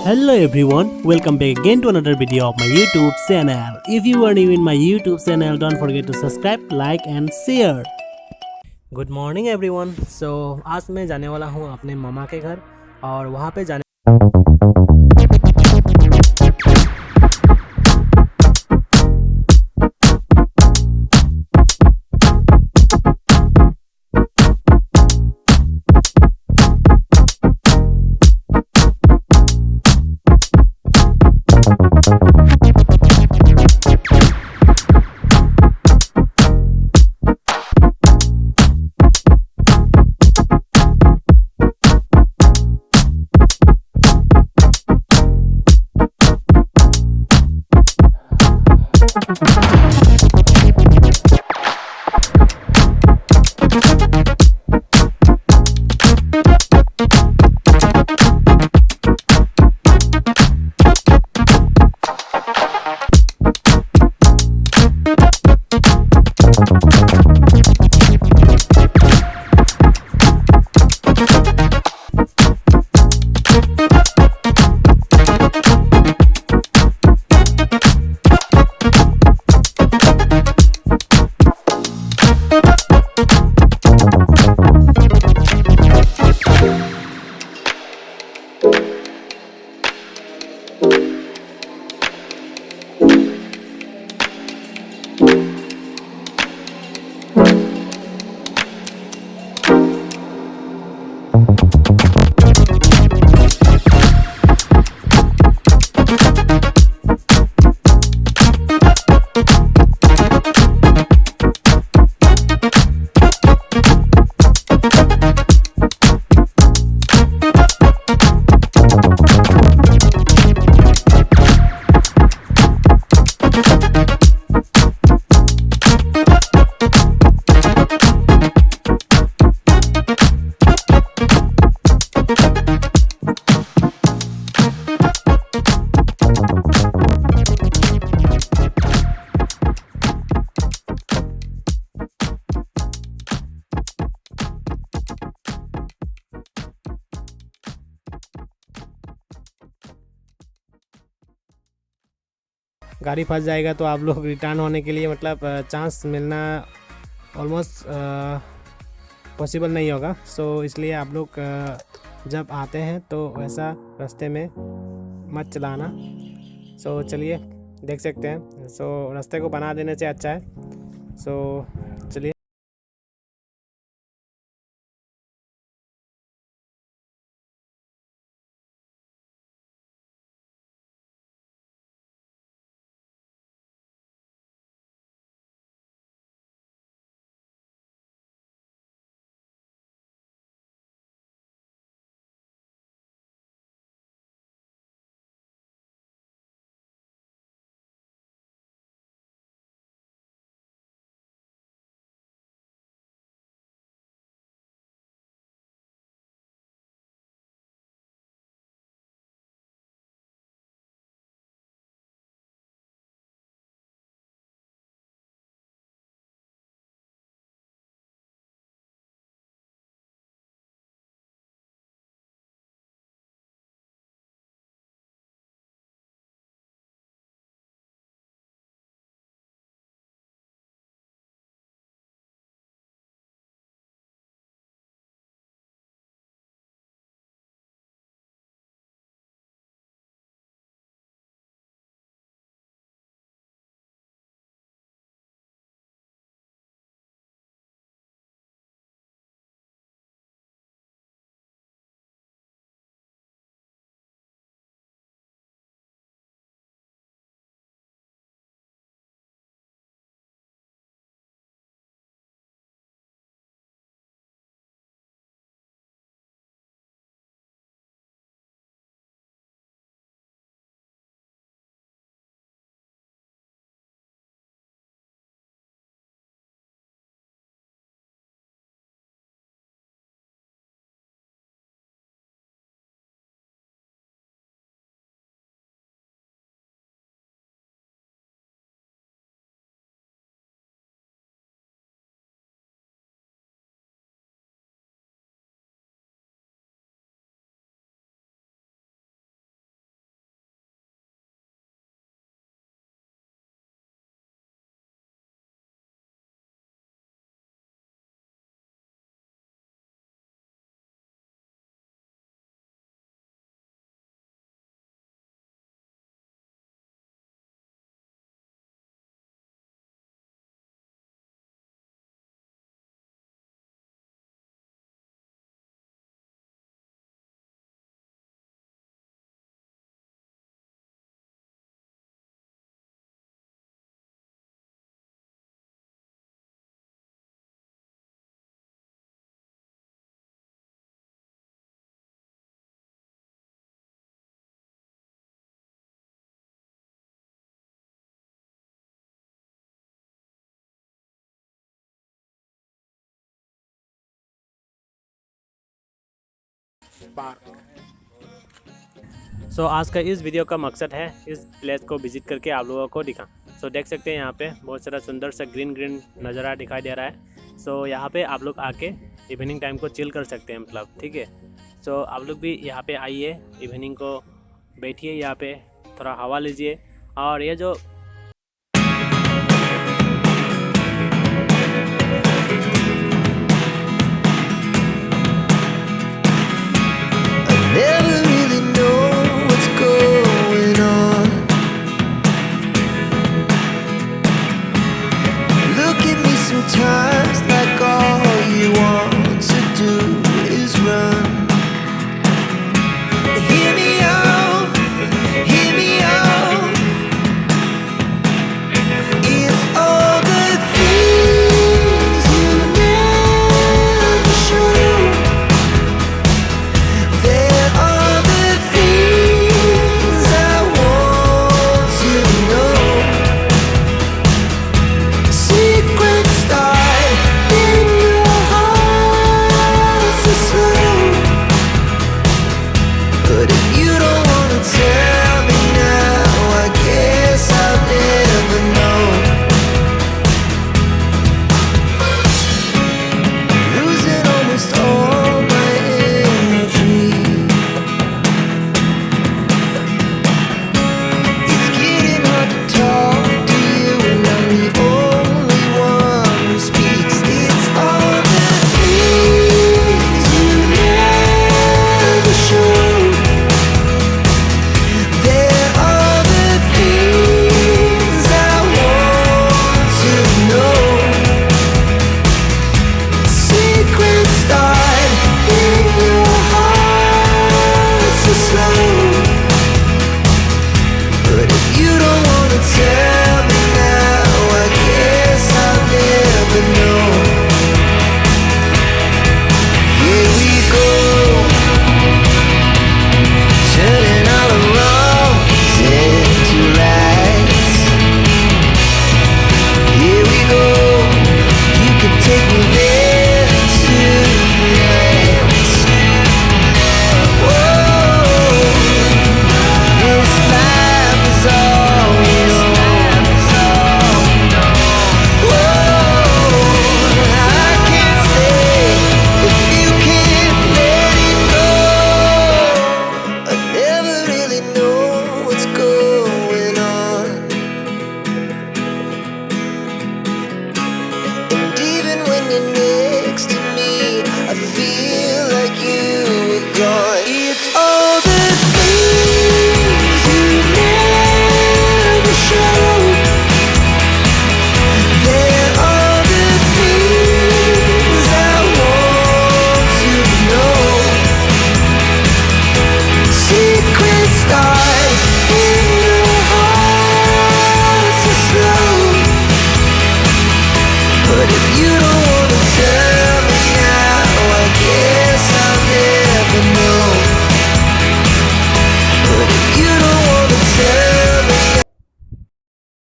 Hello everyone, welcome back again to another video of my YouTube channel. If you are new in my YouTube channel, don't forget to subscribe, like and share. Good morning everyone. So आज मैं जाने वाला हूँ अपने मामा के घर और वहाँ पे जाने गाड़ी फंस जाएगा तो आप लोग रिटर्न होने के लिए मतलब चांस मिलना ऑलमोस्ट पॉसिबल नहीं होगा। सो इसलिए आप लोग जब आते हैं तो वैसा रास्ते में मत चलाना। सो चलिए देख सकते हैं। सो रास्ते को बना देने से अच्छा है। सो चलिए। पार्क। सो आज का इस वीडियो का मकसद है इस प्लेस को विज़िट करके आप लोगों को दिखा। सो देख सकते हैं यहाँ पे बहुत सारा सुंदर सा ग्रीन ग्रीन नज़ारा दिखाई दे रहा है। सो यहाँ पे आप लोग आके इवनिंग टाइम को चिल कर सकते हैं, मतलब ठीक है। सो आप लोग भी यहाँ पे आइए, इवनिंग को बैठिए यहाँ पे, थोड़ा हवा लीजिए। और ये जो